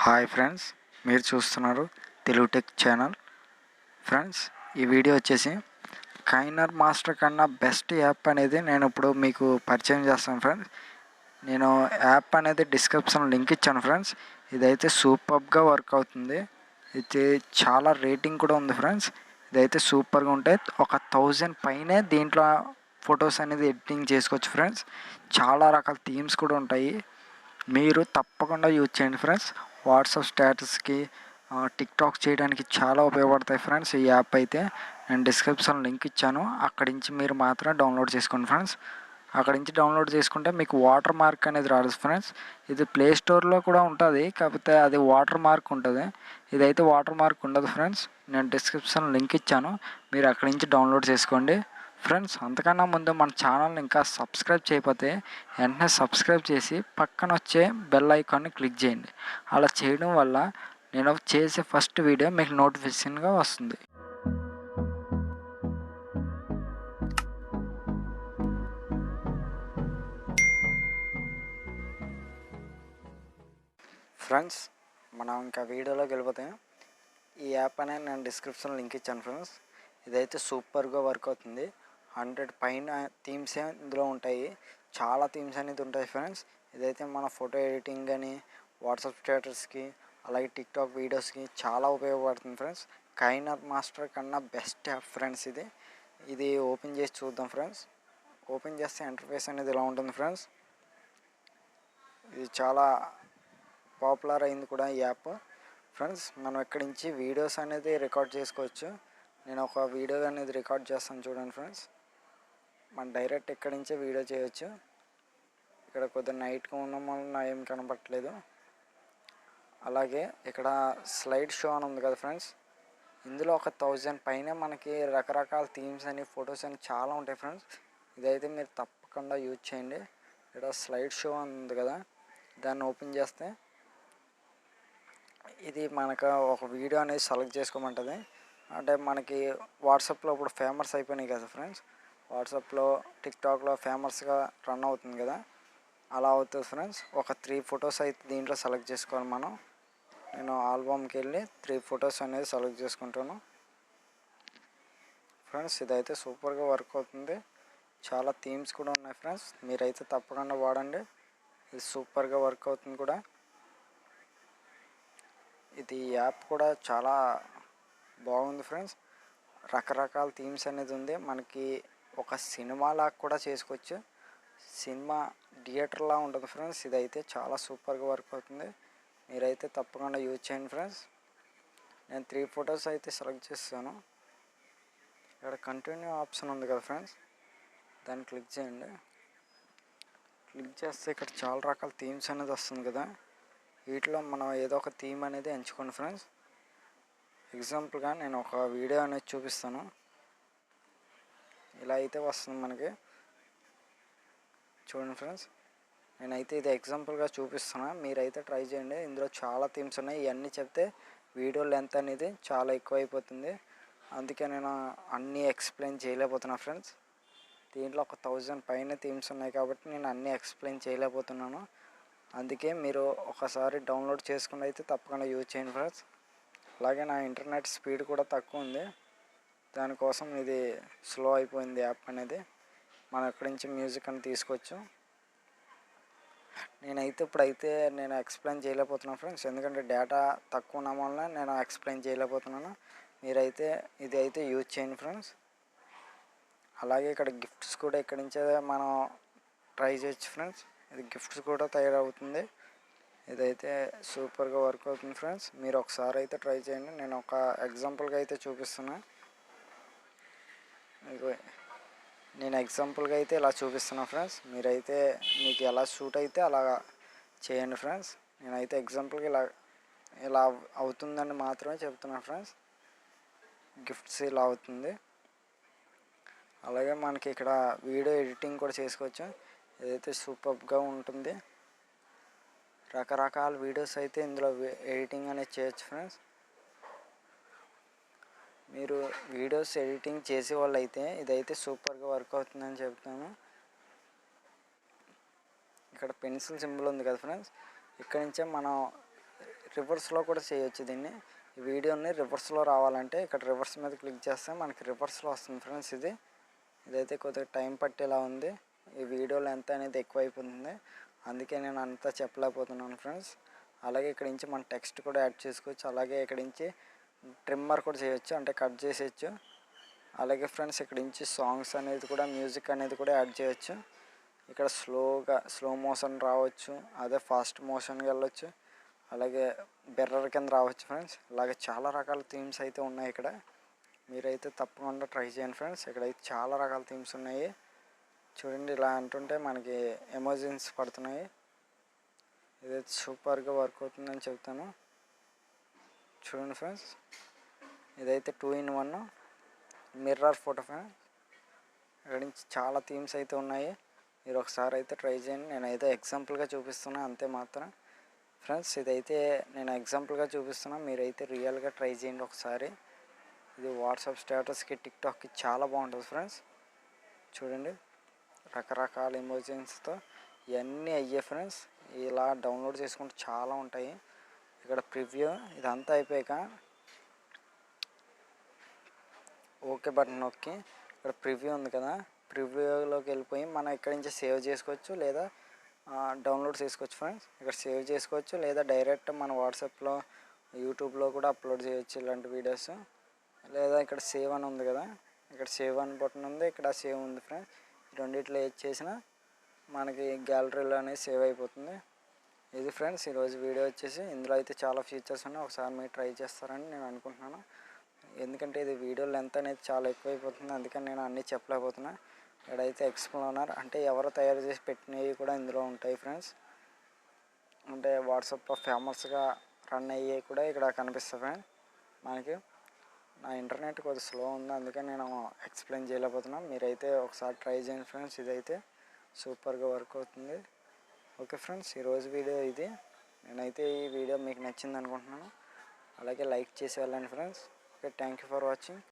Hi friends, మీరు చూస్తున్నారు Telugu tech channel. Friends, ఈ వీడియో వచ్చేసి కైనర్ మాస్టర్ కన్నా బెస్ట్ యాప్ అనేది నేను ఇప్పుడు మీకు పరిచయం చేస్తాను ఫ్రెండ్స్. నేను యాప్ అనేది డిస్క్రిప్షన్ లింక్ ఇచ్చాను ఫ్రెండ్స్. ఇదైతే సూపర్గా వర్క్ అవుతుంది. ఇది చాలా రేటింగ్ కూడా ఉంది ఫ్రెండ్స్. ఇదైతే సూపర్గా ఉంటాయి. 1000 పైనే దీంట్లో ఫొటోస్ అనేది ఎడిటింగ్ చేసుకోవచ్చు ఫ్రెండ్స్. చాలా రకాల థీమ్స్ కూడా ఉంటాయి. మీరు తప్పకుండా యూజ్ చేయండి ఫ్రెండ్స్. వాట్సాప్ స్టేటస్కి, టిక్టాక్ చేయడానికి చాలా ఉపయోగపడతాయి ఫ్రెండ్స్. ఈ యాప్ అయితే నేను డిస్క్రిప్షన్ లింక్ ఇచ్చాను. అక్కడి నుంచి మీరు మాత్రం డౌన్లోడ్ చేసుకోండి ఫ్రెండ్స్. అక్కడి నుంచి డౌన్లోడ్ చేసుకుంటే మీకు వాటర్ మార్క్ అనేది రాదు ఫ్రెండ్స్. ఇది ప్లే స్టోర్లో కూడా ఉంటుంది, కాకపోతే అది వాటర్ మార్క్ ఉంటుంది. ఇదైతే వాటర్ మార్క్ ఉండదు ఫ్రెండ్స్. నేను డిస్క్రిప్షన్ లింక్ ఇచ్చాను, మీరు అక్కడి నుంచి డౌన్లోడ్ చేసుకోండి ఫ్రెండ్స్. అంతకన్నా ముందు మన ఛానల్ని ఇంకా సబ్స్క్రైబ్ చేయకపోతే వెంటనే సబ్స్క్రైబ్ చేసి పక్కన వచ్చే బెల్ ఐకాన్ని క్లిక్ చేయండి. అలా చేయడం వల్ల నేను చేసే ఫస్ట్ వీడియో మీకు నోటిఫికేషన్గా వస్తుంది. ఫ్రెండ్స్, మనం ఇంకా వీడియోలోకి వెళ్ళిపోతే ఈ యాప్ అనేది నేను డిస్క్రిప్షన్ లింక్ ఇచ్చాను ఫ్రెండ్స్. ఇదైతే సూపర్గా వర్క్ అవుతుంది. 100 పైన థీమ్సే ఇందులో ఉంటాయి. చాలా థీమ్స్ అనేది ఉంటాయి ఫ్రెండ్స్. ఇదైతే మన ఫోటో ఎడిటింగ్ కానీ, వాట్సాప్ స్టేటస్కి, అలాగే టిక్టాక్ వీడియోస్కి చాలా ఉపయోగపడుతుంది ఫ్రెండ్స్. కైనర్ మాస్టర్ కన్నా బెస్ట్ యాప్ ఫ్రెండ్స్ ఇది. ఇది ఓపెన్ చేసి చూద్దాం ఫ్రెండ్స్. ఓపెన్ చేస్తే ఇంటర్ఫేస్ అనేది ఇలా ఉంటుంది ఫ్రెండ్స్. ఇది చాలా పాపులర్ అయింది కూడా ఈ యాప్ ఫ్రెండ్స్. మనం ఇక్కడి నుంచి వీడియోస్ అనేది రికార్డ్ చేసుకోవచ్చు. నేను ఒక వీడియో అనేది రికార్డ్ చేస్తాను చూడండి ఫ్రెండ్స్. మనం డైరెక్ట్ ఇక్కడి నుంచే వీడియో చేయొచ్చు. ఇక్కడ కొద్దిగా నైట్గా ఉండడం వల్ల ఏం కనపడట్లేదు. అలాగే ఇక్కడ స్లైడ్ షో అని ఉంది కదా ఫ్రెండ్స్. ఇందులో 1000 పైన మనకి రకరకాల థీమ్స్ అని, ఫొటోస్ అని చాలా ఉంటాయి ఫ్రెండ్స్. ఇదైతే మీరు తప్పకుండా యూజ్ చేయండి. ఇక్కడ స్లైడ్ షో అని ఉంది కదా, దాన్ని ఓపెన్ చేస్తే ఇది మనకు ఒక వీడియో అనేది సెలెక్ట్ చేసుకోమంటుంది. అంటే మనకి వాట్సాప్లో ఇప్పుడు ఫేమస్ అయిపోయినాయి కదా ఫ్రెండ్స్. వాట్సాప్లో, టిక్టాక్లో ఫేమస్గా రన్ అవుతుంది కదా, అలా అవుతుంది ఫ్రెండ్స్. ఒక 3 ఫొటోస్ అయితే దీంట్లో సెలెక్ట్ చేసుకోవాలి మనం. నేను ఆల్బమ్కి వెళ్ళి 3 ఫొటోస్ అనేది సెలెక్ట్ చేసుకుంటాను ఫ్రెండ్స్. ఇదైతే సూపర్గా వర్క్ అవుతుంది. చాలా థీమ్స్ కూడా ఉన్నాయి ఫ్రెండ్స్. మీరైతే తప్పకుండా వాడండి. ఇది సూపర్గా వర్క్ అవుతుంది కూడా. ఇది యాప్ కూడా చాలా బాగుంది ఫ్రెండ్స్. రకరకాల థీమ్స్ అనేది ఉంది. మనకి ఒక సినిమాలాగా కూడా చేసుకోవచ్చు. సినిమా థియేటర్లా ఉంటుంది ఫ్రెండ్స్. ఇదైతే చాలా సూపర్గా వర్క్ అవుతుంది. మీరైతే తప్పకుండా యూజ్ చేయండి ఫ్రెండ్స్. నేను 3 ఫొటోస్ అయితే సెలెక్ట్ చేస్తాను. ఇక్కడ కంటిన్యూ ఆప్షన్ ఉంది కదా ఫ్రెండ్స్, దాన్ని క్లిక్ చేయండి. క్లిక్ చేస్తే ఇక్కడ చాలా రకాల థీమ్స్ అనేది వస్తుంది కదా. వీటిలో మనం ఏదో ఒక థీమ్ అనేది ఎంచుకోండి ఫ్రెండ్స్. ఎగ్జాంపుల్గా నేను ఒక వీడియో అనేది చూపిస్తాను. ఇలా అయితే వస్తుంది మనకి, చూడండి ఫ్రెండ్స్. నేనైతే ఇది ఎగ్జాంపుల్గా చూపిస్తున్నా, మీరైతే ట్రై చేయండి. ఇందులో చాలా థీమ్స్ ఉన్నాయి. ఇవన్నీ చెప్తే వీడియో లెంత్ అనేది చాలా ఎక్కువ అయిపోతుంది. అందుకే నేను అన్నీ ఎక్స్ప్లెయిన్ చేయలేకపోతున్నా ఫ్రెండ్స్. దీంట్లో 1000 పైన థీమ్స్ ఉన్నాయి కాబట్టి నేను అన్నీ ఎక్స్ప్లెయిన్ చేయలేకపోతున్నాను. అందుకే మీరు ఒకసారి డౌన్లోడ్ చేసుకుని అయితే తప్పకుండా యూజ్ చేయండి ఫ్రెండ్స్. అలాగే నా ఇంటర్నెట్ స్పీడ్ కూడా తక్కువ ఉంది, దానికోసం ఇది స్లో అయిపోయింది యాప్ అనేది. మనం ఎక్కడి నుంచి మ్యూజిక్ అని తీసుకోవచ్చు. నేనైతే ఇప్పుడైతే నేను ఎక్స్ప్లెయిన్ చేయలేకపోతున్నాను ఫ్రెండ్స్, ఎందుకంటే డేటా తక్కువ ఉండడం వల్ల నేను ఎక్స్ప్లెయిన్ చేయలేకపోతున్నాను. మీరైతే ఇది అయితే యూజ్ చేయండి ఫ్రెండ్స్. అలాగే ఇక్కడ గిఫ్ట్స్ కూడా ఇక్కడి నుంచే మనం ట్రై చేయొచ్చు ఫ్రెండ్స్. ఇది గిఫ్ట్స్ కూడా తయారవుతుంది. ఇదైతే సూపర్గా వర్క్ అవుతుంది ఫ్రెండ్స్. మీరు ఒకసారి అయితే ట్రై చేయండి. నేను ఒక ఎగ్జాంపుల్గా అయితే చూపిస్తున్నా. నేను ఎగ్జాంపుల్గా అయితే ఇలా చూపిస్తున్నా ఫ్రెండ్స్. మీరైతే మీకు ఎలా సూట్ అయితే అలా చేయండి ఫ్రెండ్స్. నేనైతే ఎగ్జాంపుల్గా ఇలా అవుతుందని మాత్రమే చెప్తున్నా ఫ్రెండ్స్. గిఫ్ట్స్ ఇలా అవుతుంది. అలాగే మనకి ఇక్కడ వీడియో ఎడిటింగ్ కూడా చేసుకోవచ్చు. ఇదైతే సూపర్గా ఉంటుంది. రకరకాల వీడియోస్ అయితే ఇందులో ఎడిటింగ్ అనేది చేయొచ్చు ఫ్రెండ్స్. మీరు వీడియోస్ ఎడిటింగ్ చేసే వాళ్ళు అయితే ఇదైతే సూపర్గా వర్క్ అవుతుందని చెప్తాను. ఇక్కడ పెన్సిల్ సింబల్ ఉంది కదా ఫ్రెండ్స్, ఇక్కడ నుంచే మనం రివర్స్లో కూడా చేయొచ్చు దీన్ని. ఈ వీడియోని రివర్స్లో రావాలంటే ఇక్కడ రివర్స్ మీద క్లిక్ చేస్తే మనకి రివర్స్లో వస్తుంది ఫ్రెండ్స్. ఇదైతే కొద్దిగా టైం పట్టేలా ఉంది. ఈ వీడియో లెంత్ అనేది ఎక్కువ అయిపోతుంది, అందుకే నేను అంతా చెప్పలేకపోతున్నాను ఫ్రెండ్స్. అలాగే ఇక్కడ నుంచి మన టెక్స్ట్ కూడా యాడ్ చేసుకోవచ్చు. అలాగే ఇక్కడ నుంచి ట్రిమ్మర్ కూడా చేయొచ్చు, అంటే కట్ చేసేయచ్చు. అలాగే ఫ్రెండ్స్ ఇక్కడ నుంచి సాంగ్స్ అనేది కూడా, మ్యూజిక్ అనేది కూడా యాడ్ చేయొచ్చు. ఇక్కడ స్లో మోషన్ రావచ్చు, అదే ఫాస్ట్ మోషన్కి వెళ్ళొచ్చు, అలాగే బెర్రర్ కింద రావచ్చు ఫ్రెండ్స్. ఇలాగే చాలా రకాల థీమ్స్ అయితే ఉన్నాయి ఇక్కడ. మీరైతే తప్పకుండా ట్రై చేయండి ఫ్రెండ్స్. ఇక్కడైతే చాలా రకాల థీమ్స్ ఉన్నాయి. చూడండి, ఇలా అంటుంటే మనకి ఎమోజిన్స్ పడుతున్నాయి. ఇదైతే సూపర్గా వర్క్ అవుతుందని చెప్తాను. చూడండి ఫ్రెండ్స్, ఇదైతే 2-in-1 మిర్రర్ ఫోటో ఫ్రెండ్స్. ఇక్కడ నుంచి చాలా థీమ్స్ అయితే ఉన్నాయి. మీరు ఒకసారి అయితే ట్రై చేయండి. నేనైతే ఎగ్జాంపుల్గా చూపిస్తున్నా అంతే మాత్రం ఫ్రెండ్స్. ఇదైతే నేను ఎగ్జాంపుల్గా చూపిస్తున్నా, మీరైతే రియల్గా ట్రై చేయండి ఒకసారి. ఇది వాట్సాప్ స్టేటస్కి, టిక్టాక్కి చాలా బాగుంటుంది ఫ్రెండ్స్. చూడండి, రకరకాల ఎమోజిన్స్తో ఇవన్నీ అయ్యే ఫ్రెండ్స్. ఇలా డౌన్లోడ్ చేసుకుంటే చాలా ఉంటాయి. ఇక్కడ ప్రివ్యూ ఇదంతా అయిపోయాక ఓకే బటన్ నొక్కి ఇక్కడ ప్రివ్యూ ఉంది కదా, ప్రివ్యూలోకి వెళ్ళిపోయి మనం ఇక్కడి నుంచి సేవ్ చేసుకోవచ్చు, లేదా డౌన్లోడ్ చేసుకోవచ్చు ఫ్రెండ్స్. ఇక్కడ సేవ్ చేసుకోవచ్చు, లేదా డైరెక్ట్ మన వాట్సాప్లో, యూట్యూబ్లో కూడా అప్లోడ్ చేయొచ్చు ఇలాంటి వీడియోస్. లేదా ఇక్కడ సేవ్ అని ఉంది కదా, ఇక్కడ సేవ్ అని బటన్ ఉంది, ఇక్కడ సేవ్ ఉంది ఫ్రెండ్స్. రెండిట్లో ఏది చేసినా మనకి గ్యాలరీలో అనేది సేవ్ అయిపోతుంది. ఇది ఫ్రెండ్స్ ఈరోజు వీడియో వచ్చేసి. ఇందులో అయితే చాలా ఫీచర్స్ ఉన్నాయి, ఒకసారి మీరు ట్రై చేస్తారని నేను అనుకుంటున్నాను. ఎందుకంటే ఇది వీడియో లెంత్ అనేది చాలా ఎక్కువైపోతుంది, అందుకని నేను అన్నీ చెప్పలేకపోతున్నా. ఇక్కడైతే ఎక్స్ప్లోనర్ అంటే ఎవరు తయారు చేసి పెట్టినవి కూడా ఇందులో ఉంటాయి ఫ్రెండ్స్. అంటే వాట్సాప్లో ఫేమస్గా రన్ అయ్యేవి కూడా ఇక్కడ కనిపిస్తాయి ఫ్రెండ్స్ మనకి. నా ఇంటర్నెట్ కొద్దిగా స్లో ఉంది, అందుకని నేను ఎక్స్ప్లెయిన్ చేయలేకపోతున్నాను. మీరైతే ఒకసారి ట్రై చేయండి ఫ్రెండ్స్, ఇదైతే సూపర్గా వర్క్ అవుతుంది. ఓకే ఫ్రెండ్స్, ఈరోజు వీడియో ఇది. నేనైతే ఈ వీడియో మీకు నచ్చింది అనుకుంటున్నాను. అలాగే లైక్ చేసి వెళ్ళండి friends. Okay, thank you for watching.